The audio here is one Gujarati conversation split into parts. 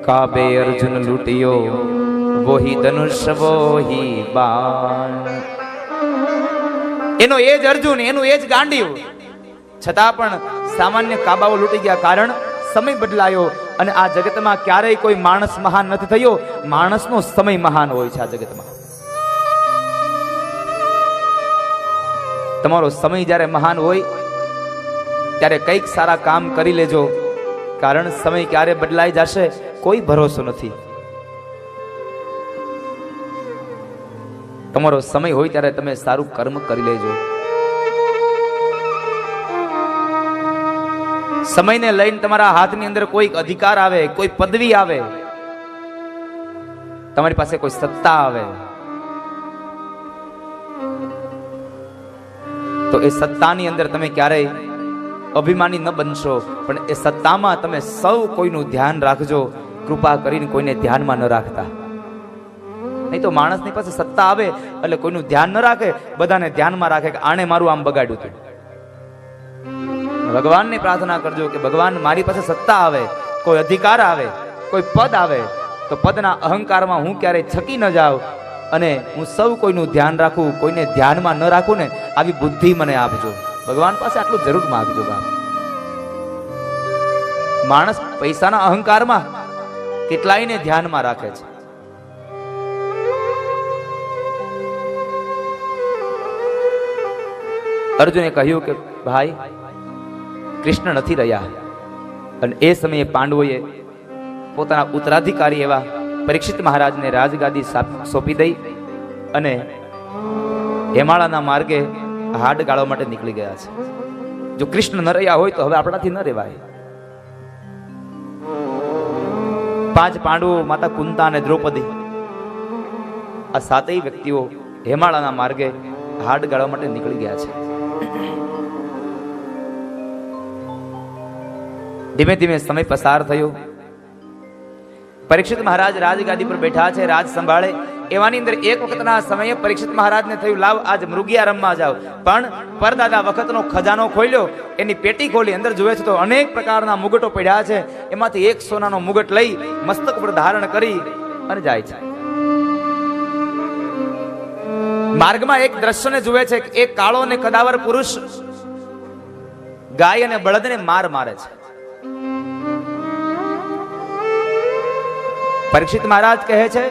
काबे अर्जुन लूटियो वही धनुष वही बाण। એનો એ જ અર્જુન, એનું એ જ ગાંડિયું, છતાં પણ સામાન્ય કાબાઓ લૂટી ગયા. કારણ સમય બદલાયો અને આ જગતમાં ક્યારેય કોઈ માણસ મહાન નથી થયો. માણસનો સમય મહાન હોય છે આ જગતમાં. તમારો સમય જ્યારે મહાન હોય ત્યારે કંઈક સારા કામ કરી લેજો, કારણ સમય ક્યારે બદલાઈ જશે કોઈ ભરોસો નથી. તમારો સમય હોય ત્યારે તમે સારું કર્મ કરી લેજો. સમયને લઈને તમારા હાથની અંદર કોઈ અધિકાર આવે, કોઈ પદવી આવે, તમારી પાસે કોઈ સત્તા આવે, તો એ સત્તાની અંદર તમે ક્યારેય અભિમાની ન બનશો, પણ એ સત્તામાં તમે સૌ કોઈનું ધ્યાન રાખજો. કૃપા કરીને કોઈને ધ્યાનમાં ન રાખતા. નહીં તો માણસની પાસે સત્તા આવે એટલે કોઈનું ધ્યાન ન રાખે, બધાને ધ્યાનમાં રાખે કે આણે મારું આમ બગાડ્યું હતું. ભગવાનને પ્રાર્થના કરજો કે ભગવાન મારી પાસે સત્તા આવે, કોઈ અધિકાર આવે, કોઈ પદ આવે, તો પદના અહંકારમાં હું ક્યારેય છકી ન જાઉં અને હું સૌ કોઈનું ધ્યાન રાખું, કોઈને ધ્યાનમાં ન રાખું ને આવી બુદ્ધિ મને આપજો. ભગવાન પાસે આટલું જરૂર માંગજો બાપ. માણસ પૈસાના અહંકારમાં કેટલાયને ધ્યાનમાં રાખે છે. અર્જુને કહ્યું કે ભાઈ કૃષ્ણ નથી રહ્યા, અને એ સમયે પાંડવોએ પોતાના ઉત્તરાધિકારી એવા પરીક્ષિત મહારાજને રાજગાદી સોંપી દઈ અને હેમાળાના માર્ગે હાડ ગાળવા માટે નીકળી ગયા છે. જો કૃષ્ણ ન રહ્યા હોય તો હવે આપણાથી ન રહેવાય. 5 પાંડવો, માતા કુંતા અને દ્રૌપદી, આ 7 વ્યક્તિઓ હેમાળાના માર્ગે હાડ ગાળવા માટે નીકળી ગયા છે. ધીમે ધીમે સમય પસાર થયો. પરીક્ષિત મહારાજ રાજગાદી પર બેઠા છે, રાજ સંભાળે. એવાની અંદર એક વખતના સમયે પરીક્ષિત મહારાજને થયું લાવ આજ મૃગિયા રમવા જાવ. પણ પરદાદા વખતનો ખજાનો ખોલ્યો, એની પેટી ખોલી, અંદર જોવે છે તો અનેક પ્રકારના મુગટો પડ્યા છે. એમાંથી એક સોનાનો મુગટ લઈ મસ્તક પર ધારણ કરી અને જાય છે. માર્ગમાં એક દ્રશ્યને જુએ છે, એક કાળો અને કદાવર પુરુષ ગાય અને બળદને મારે છે. પરીક્ષિત મહારાજ કહે છે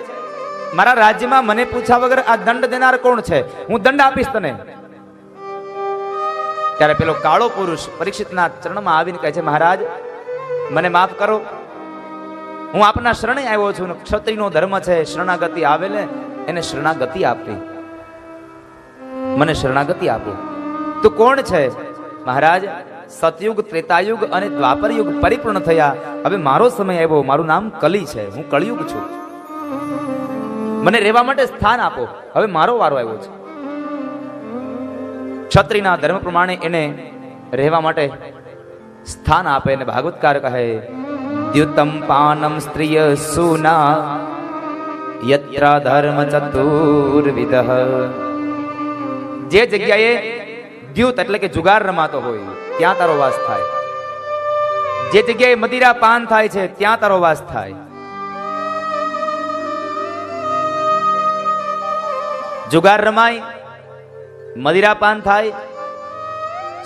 મારા રાજ્યમાં મને પૂછ્યા વગર આ દંડ દેનાર કોણ છે? હું દંડ આપીશ તને. ત્યારે પેલો કાળો પુરુષ પરીક્ષિતના ચરણમાં આવીને કહે છે મહારાજ મને માફ કરો, હું આપના શરણે આવ્યો છું. ક્ષત્રિયનો ધર્મ છે શરણાગતિ આવેલે એને શરણાગતિ આપવી. મને શરણાગતિ આપો. તો કોણ છે? મહારાજ સતયુગ, ત્રેતાયુગ અને દ્વાપર યુગ પરિપૂર્ણ થયા, હવે મારો સમય આવ્યો. મારું નામ કલી છે, હું કળિયુગ છું. મને રહેવા માટે સ્થાન આપો, હવે મારો વારો આવ્યો છે. ક્ષત્રિયના ધર્મ પ્રમાણે એને રહેવા માટે સ્થાન આપે. અને ભાગવતકાર કહે દ્યુતમ પાનમ સ્ત્રીય સુના યત્ર ધર્મ ચતુર્વિધ. જે જગ્યાએ દ્યુત એટલે કે જુગાર રમાતો હોય ત્યાં તારો વાસ થાય. જે જગ્યાએ મદિરા પાન થાય છે ત્યાં તારો વાસ થાય. જુગાર રમાય, મદિરા પાન થાય,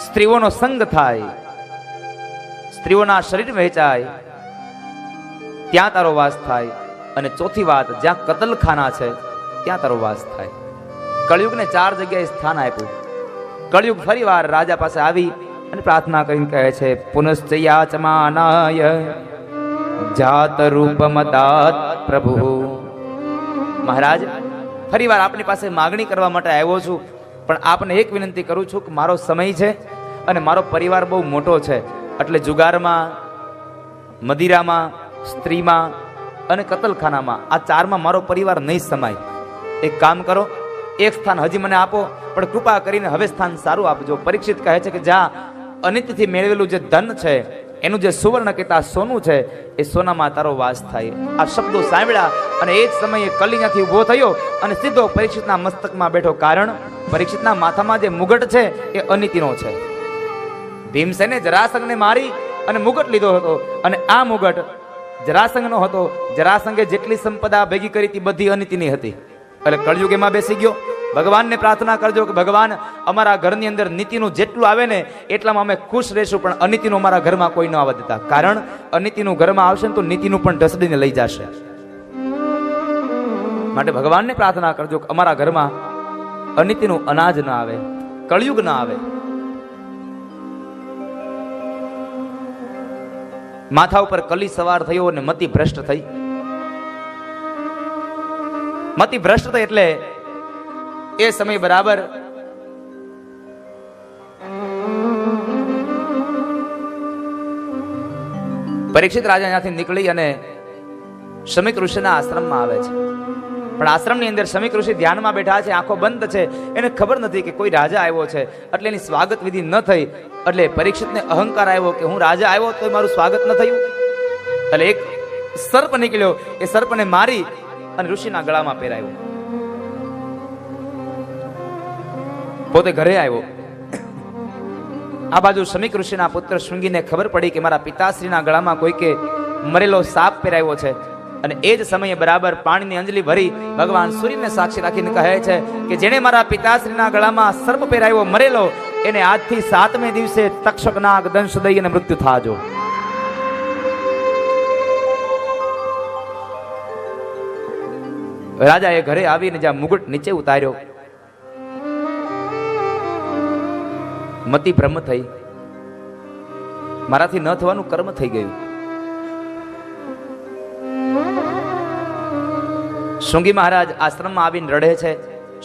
સ્ત્રીઓનો સંગ થાય, સ્ત્રીઓના શરીર વહેંચાય, ત્યાં તારો વાસ થાય. અને ચોથી વાત, જ્યાં કતલખાના છે ત્યાં તારો વાસ થાય. કળિયુગને 4 જગ્યાએ સ્થાન આપ્યું. કળિયુગ ફરીવાર રાજા પાસે આવી અને પ્રાર્થના કરીને કહે છે પુનશ્ચયાચમાનાય જાત રૂપમદાત પ્રભુ. મહારાજ ફરીવાર આપની પાસે માગણી કરવા માટે આવ્યો છું, પણ આપને એક વિનંતી કરું છું કે મારો સમય છે અને મારો પરિવાર બહુ મોટો છે, એટલે જુગારમાં, મદિરામાં, સ્ત્રીમાં અને કતલખાનામાં આ 4માં મારો પરિવાર નહીં સમાય. એક કામ કરો, એક સ્થાન હજી મને આપો, પણ કૃપા કરીને હવે સ્થાન સારું આપજો. પરીક્ષિત કહે છે કે જ્યાં અનિત્યથી મેળવેલું જે ધન છે, એનું જે સુવર્ણ કહેતા સોનું છે, એ સોનામાં તારો વાસ થાય. આ શબ્દો સાંભળ્યા અને એ જ સમયે કલિયાથી ઉભો થયો અને સીધો પરીક્ષિતના મસ્તકમાં બેઠો. કારણ પરીક્ષિતના માથામાં જે મુગટ છે એ અનિતિનો છે. ભીમસેને જરાસંઘને મારી અને મુગટ લીધો હતો, અને આ મુગટ જરાસંઘનો હતો. જરાસંઘે જેટલી સંપદા ભેગી કરી હતી બધી અનિતિની હતી. એટલે કળયુગ એમાં બેસી ગયો. ભગવાનને પ્રાર્થના કરજો કે ભગવાન અમારા ઘરની અંદર નીતિનું જેટલું આવે ને એટલામાં અમે ખુશ રહેશું, પણ અનિતિનું અમારા ઘરમાં કોઈ ન આવવા દેતા. કારણ અનિતિનું ઘરમાં આવશે ને તો નીતિનું પણ ઢસડીને લઈ જશે. માટે ભગવાનને પ્રાર્થના કરજો કે અમારા ઘરમાં અનિતિનું અનાજ ન આવે, કળયુગ ન આવે. માથા ઉપર કલી સવાર થયો અને મતિ ભ્રષ્ટ થઈ. મતિ ભ્રષ્ટ થઈ એટલે એ સમય બરાબર પરીક્ષિત રાજા ત્યાંથી નીકળી અને શમીક ઋષિના આશ્રમમાં આવે છે. પણ આશ્રમની અંદર શમીક ઋષિ ધ્યાનમાં બેઠા છે, આંખો બંધ છે. એને ખબર નથી કે કોઈ રાજા આવ્યો છે, એટલે એની સ્વાગત વિધિ ન થઈ. એટલે પરીક્ષિતને અહંકાર આવ્યો કે હું રાજા આવ્યો તો મારું સ્વાગત ન થયું. એટલે એક સર્પ નીકળ્યો, એ સર્પને મારી અને ઋષિના ગળામાં પહેરાયો. પોતે ઘરે આવ્યો. આ બાજુ શમીક ઋષિના પુત્ર શૃંગીને ખબર પડી કે મારા પિતાશ્રીના ગળામાં કોઈકે મરેલો સાપ પહેરાયો છે. અને એ જ સમયે બરાબર પાણીની અંજલિ ભરી ભગવાન સૂર્યને સાક્ષી રાખીને કહે છે કે જેણે મારા પિતાશ્રીના ગળામાં સર્પ પહેરાયો મરેલો, એને આજથી 7મે દિવસે તક્ષક નાગ દંશ દઈ અને મૃત્યુ થાજો. રાજાએ ઘરે આવીને જ્યાં મુગટ નીચે ઉતાર્યો, મતિ ભ્રમ થઈ. મારાથી ન થવાનું કર્મ થઈ ગયું. શૃંગી મહારાજ આશ્રમમાં આવીને રડે છે.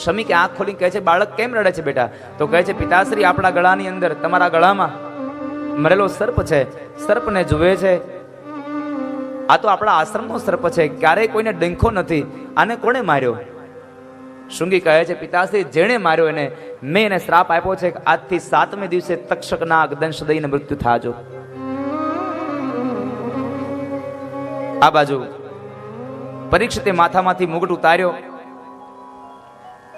શમીકે આંખ ખોલી કહે છે, બાળક કેમ રડે છે બેટા? તો કહે છે, પિતાશ્રી આપણા ગળાની અંદર, તમારા ગળામાં મરેલો સર્પ છે. સર્પને જુએ છે. આ તો આપણા આશ્રમનો સર્પ છે, ક્યારેય કોઈને ડંખો નથી. આને કોણે માર્યો? શૃંગી કહે છે, પિતાશ્રી જેણે માર્યો એને મેં એને શ્રાપ આપ્યો છે કે આજથી 7મે દિવસે તક્ષક નાગ દંશ દઈને મૃત્યુ થાજો. આ બાજુ પરીક્ષિતે માથામાંથી મુગટ ઉતાર્યો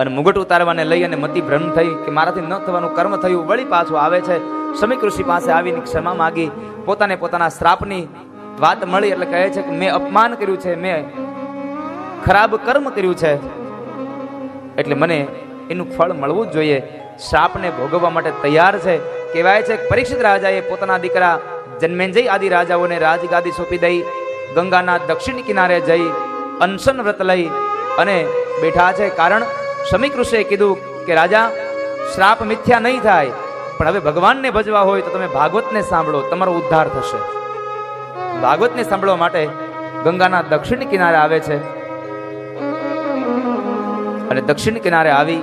અને મુગટ ઉતારવાને લઈ અને મતિ ભ્રમ થઈ કે મારાથી ન થવાનું કર્મ થયું. વળી પાછો આવે છે. શમીક ઋષિ પાસે આવીને ક્ષમા માગી. પોતાને પોતાના શ્રાપની વાત મળી એટલે કહે છે કે મેં અપમાન કર્યું છે, મેં ખરાબ કર્મ કર્યું છે, એટલે મને એનું ફળ મળવું જ જોઈએ. શ્રાપને ભોગવવા માટે તૈયાર છે. કહેવાય છે કે પરીક્ષિત રાજાએ પોતાના દીકરા જન્મેજય આદિ રાજાઓને રાજગાદી સોંપી દઈ ગંગાના દક્ષિણ કિનારે જઈ અનશન વ્રત લઈ અને બેઠા છે. કારણ શમીક ઋષિએ કીધું કે રાજા, શ્રાપ મિથ્યા નહીં થાય, પણ હવે ભગવાનને ભજવા હોય તો તમે ભાગવતને સાંભળો, તમારો ઉદ્ધાર થશે. ભાગવતને સાંભળવા માટે ગંગાના દક્ષિણ કિનારે આવે છે અને દક્ષિણ કિનારે આવી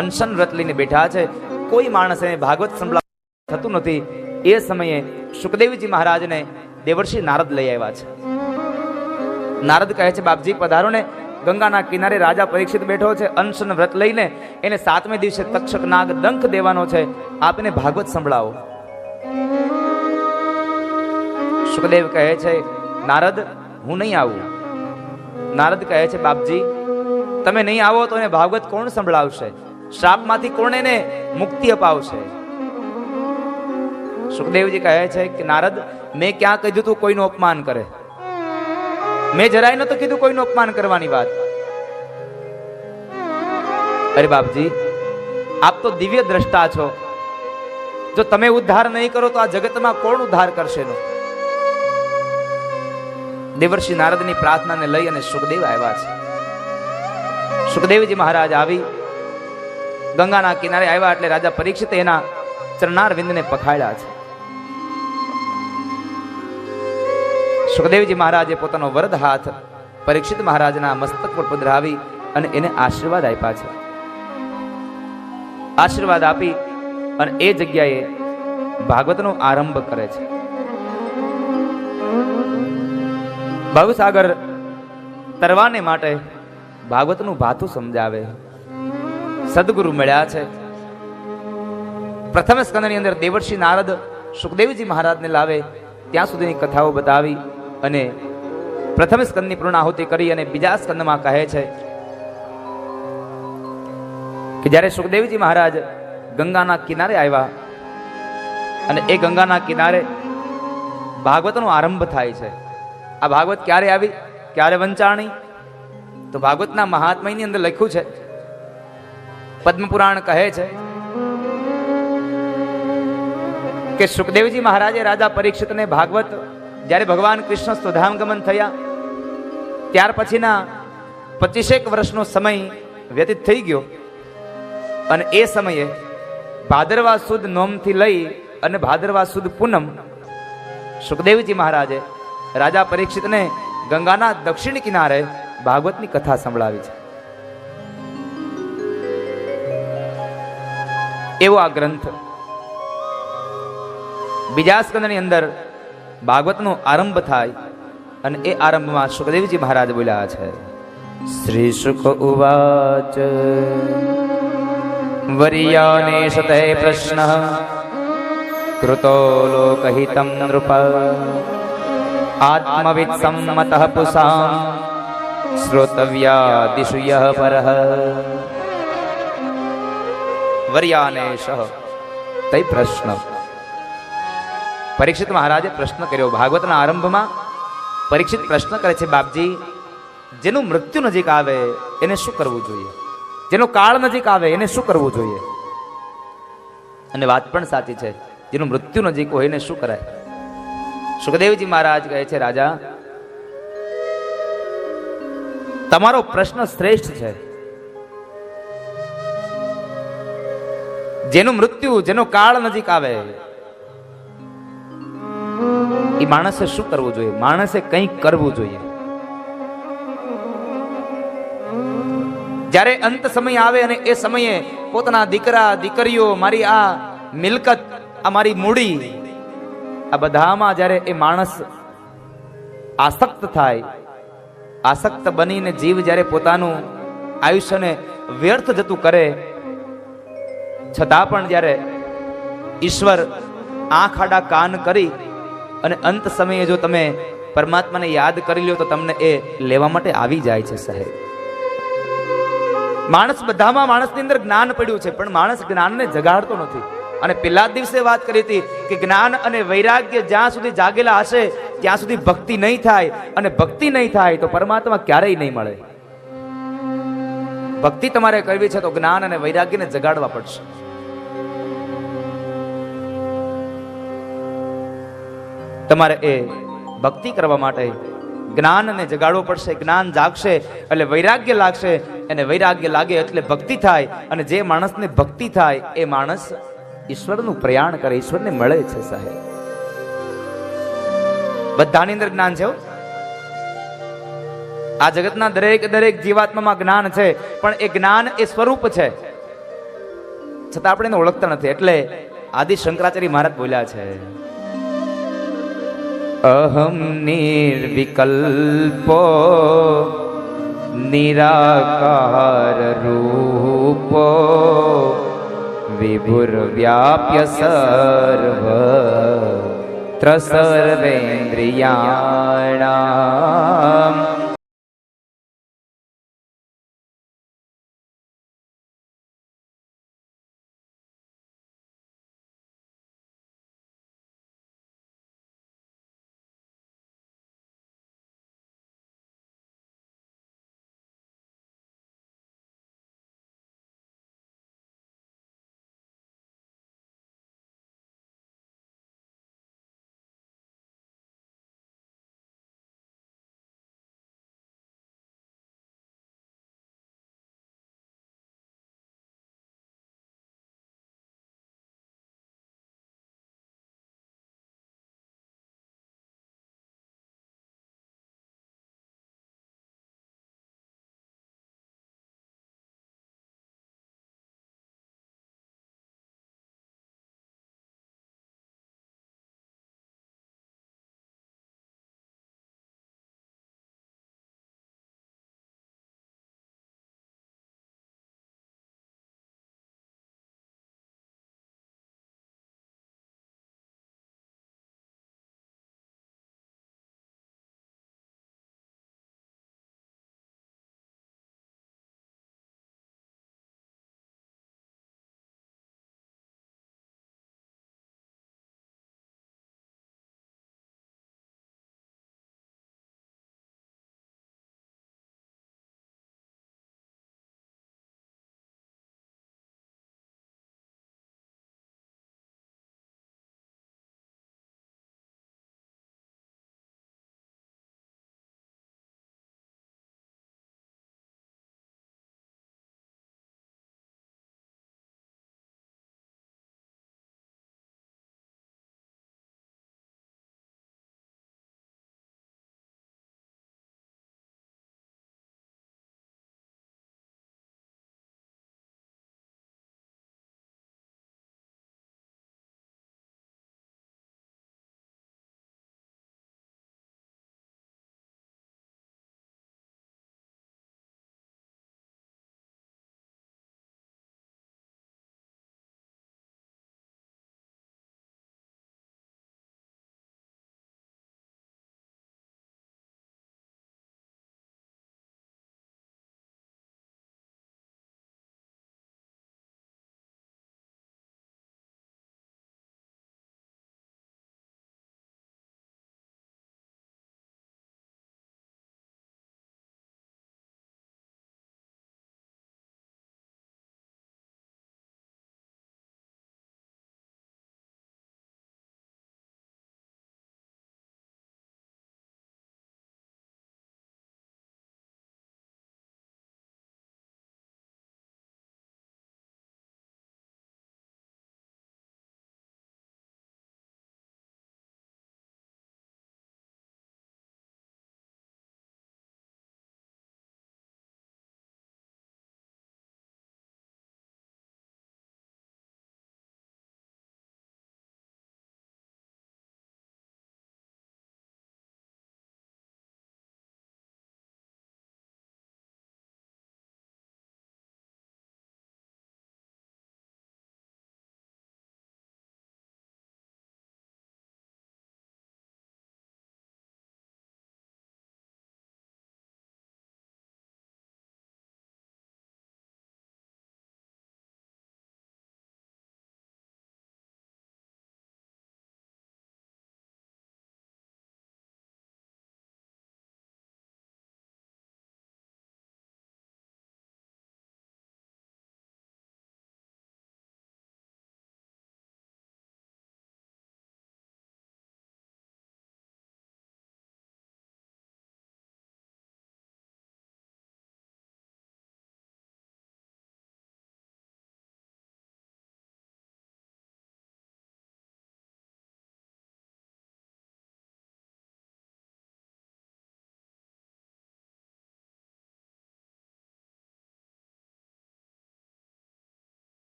અનશન વ્રત લઈને બેઠા છે. કોઈ માણસને ભાગવત સંભળાવ થતું નથી. એ સમયે સુખદેવજી મહારાજને દેવર્ષિ નારદ લઈ આવ્યા છે. નારદ કહે છે, બાપજી પધારો ને. ગંગાના કિનારે રાજા પરીક્ષિત બેઠો છે અનશન વ્રત લઈને. એને 7મે દિવસે તક્ષક નાગ દંખ દેવાનો છે. આપને ભાગવત સંભળાવો. સુખદેવ કહે છે, નારદ હું નહીં આવું. નારદ કહે છે, બાપજી તમે નહીં આવો તો એને ભાગવત કોણ સંભળાવશે? શ્રાપમાંથી કોણ એને મુક્તિ અપાવશે? સુખદેવજી કહે છે કે નારદ, મેં ક્યાં કીધું તું કોઈનું અપમાન કરે? મેં જરાય નતું કીધું કોઈનું અપમાન કરવાની વાત. અરે બાપજી, આપ તો દિવ્ય દ્રષ્ટા છો. જો તમે ઉદ્ધાર નહીં કરો તો આ જગતમાં કોણ ઉદ્ધાર કરશે? દેવર્ષિ નારદની પ્રાર્થનાને લઈ અને સુખદેવ આવ્યા છે. સુખદેવજી મહારાજ આવી ગંગાના કિનારે આવ્યા એટલે રાજા પરીક્ષિત એના ચરણાર વિંદને પખાડ્યા છે. સુખદેવજી મહારાજે પોતાનો વરદ હાથ પરીક્ષિત મહારાજના મસ્તક પર પધરાવી અને એને આશીર્વાદ આપ્યા છે. આશીર્વાદ આપી અને એ જગ્યાએ ભાગવતનો આરંભ કરે છે. ભવસાગર તરવાને માટે ભાગવતનું ભાથું સમજાવે. સદગુરુ મળ્યા છે. પ્રથમ સ્કંદની અંદર દેવર્ષિ નારદ સુખદેવજી મહારાજને લાવે ત્યાં સુધીની કથાઓ બતાવી અને પ્રથમ સ્કંદની પૂર્ણાહુતિ કરી અને બીજા સ્કંદમાં કહે છે કે જ્યારે સુખદેવજી મહારાજ ગંગાના કિનારે આવ્યા અને એ ગંગાના કિનારે ભાગવતનો આરંભ થાય છે. આ ભાગવત ક્યારે આવી, ક્યારે વંચાણી? તો ભાગવતના મહાત્મ્યની અંદર લખ્યું છે, પદ્મપુરાણ કહે છે કે સુખદેવજી મહારાજે રાજા પરીક્ષિતને ભાગવત, જ્યારે ભગવાન કૃષ્ણ સ્વધામ ગમન થયા ત્યાર પછીના 25 વર્ષનો સમય વ્યતીત થઈ ગયો, અને એ સમયે ભાદરવા સુદ નોમથી લઈ અને ભાદરવા સુદ પૂનમ સુખદેવજી મહારાજે રાજા પરીક્ષિતને ગંગાના દક્ષિણ કિનારે ભાગવતની કથા સંભળાવી છે. એવો આ ગ્રંથ બીજા સ્કંદની અંદર ભાગવતનો આરંભ થાય, અને એ આરંભમાં સુખદેવજી મહારાજ બોલ્યા છે, શ્રી સુખ ઉવાચ વર્યાને સતે પ્રશ્ન કૃતો લોકહિતં નૃપ આત્મવિદ સંમતઃ પુસાં શ્રોતવ્યાદિષુ યઃ પરઃ. વર્યાનેશ તે પ્રશ્ન, પરીક્ષિત મહારાજે પ્રશ્ન કર્યો. ભાગવતના આરંભમાં પરીક્ષિત પ્રશ્ન કરે છે, બાપજી, જેનું મૃત્યુ નજીક આવે એને શું કરવું જોઈએ? જેનો કાળ નજીક આવે એને શું કરવું જોઈએ? અને વાત પણ સાચી છે, જેનું મૃત્યુ નજીક હોય એને શું કરાય? સુખદેવજી મહારાજ કહે છે, રાજા, તમારો પ્રશ્ન શ્રેષ્ઠ છે. જેનું મૃત્યુ, જેનો કાળ નજીક આવે એ માણસે શું કરવું જોઈએ? માણસે કંઈક કરવું જોઈએ. જ્યારે અંત સમય આવે અને એ સમયે પોતાના દીકરા દીકરીઓ, મારી આ મિલકત, આ મારી મૂડી, આ બધામાં જ્યારે એ માણસ આસક્ત થાય, આસક્ત બનીને જીવ જ્યારે પોતાનું આયુષ્યને વ્યર્થ જતું કરે, છતાં પણ જ્યારે ઈશ્વર આંખ આડા કાન કરી અને અંત સમયે જો તમે પરમાત્માને યાદ કરી લો તો તમને એ લેવા માટે આવી જાય છે. સાહેબ, માણસ બધામાં, માણસની અંદર જ્ઞાન પડ્યું છે, પણ માણસ જ્ઞાનને જગાડતો નથી. અને પેલા દિવસે વાત કરી હતી કે જ્ઞાન અને વૈરાગ્ય જ્યાં સુધી જાગેલા હશે ત્યાં સુધી ભક્તિ નહીં થાય, અને ભક્તિ નહીં થાય તો પરમાત્મા ક્યારેય નહીં મળે. ભક્તિ તમારે કરવી છે તો જ્ઞાન અને વૈરાગ્યને જગાડવા પડશે. તમારે એ ભક્તિ કરવા માટે જ્ઞાનને જગાડવો પડશે. જ્ઞાન જાગશે એટલે વૈરાગ્ય લાગશે, અને વૈરાગ્ય લાગે એટલે ભક્તિ થાય, અને જે માણસને ભક્તિ થાય એ માણસ ઈશ્વરનું પ્રયાણ કરે, ઈશ્વરને મળે છે. સાહેબ, બધાની અંદર જ્ઞાન છે. આ જગતના દરેક જીવાત્મામાં જ્ઞાન છે, પણ એ જ્ઞાન એ સ્વરૂપ છે, છતાં આપણે એને ઓળખતા નથી. એટલે આદિ શંકરાચાર્ય મહારાજ બોલ્યા છે, અહમ નિર્વિકલ્પો નિરાકાર રૂપો વિભુર્વ્યાપ્ય સર્વત્ર સર્વેન્દ્રિયાણામ